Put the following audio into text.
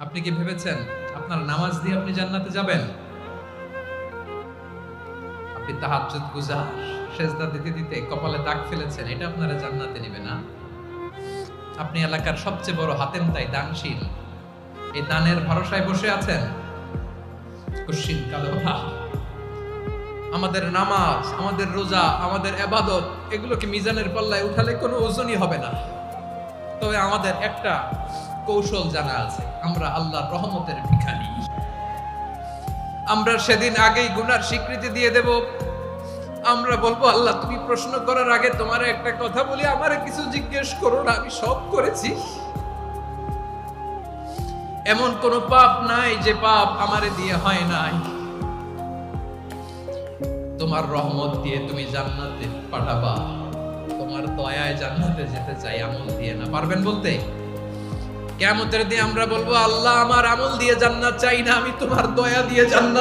আপনি কি ভেবেছেন আপনার নামাজ দিয়ে আপনি জান্নাতে যাবেন? আপনি তাহাজ্জুদ গুজার, সেজদা দিতে দিতে কপালে দাগ ফেলেছেন, এটা আপনারা জান্নাতে নেবে না। আপনি এলাকার সবচেয়ে বড় হাতেম তাই দানশীল, এই দানের ভরসায় বসে আছেন। কুশ্চিন কালো ভাব। আমাদের নামাজ, আমাদের রোজা, আমাদের ইবাদত, এগুলোকে মিজানের পাল্লায় উঠালে কোনো ওজনই হবে না। তবে আমাদের একটা কৌশল জানা আছে, আমরা আল্লাহর রহমতের ভিখারি। আমরা সেদিন আগেই গুনার স্বীকৃতি দিয়ে দেব। আমরা বলবো, আল্লাহ তুমি প্রশ্ন করার আগে তোমার একটা কথা বলি, আমারে কিছু জিজ্ঞেস করো না, আমি সব করেছি। এমন কোন পাপ নাই যে পাপ আমারে দিয়ে হয় নাই। তোমার রহমত দিয়ে তুমি জান্নাতে পাঠাবা, তোমার দয়ায় জান্নাতে যেতে চাই, আমল দিয়ে না। পারবেন বলতে? কিয়ামতের দিন আমরা বলবো, আল্লাহ আমার আমল দিয়ে জান্নাত চাই না, আমি তোমার দয়া দিয়ে জান্নাত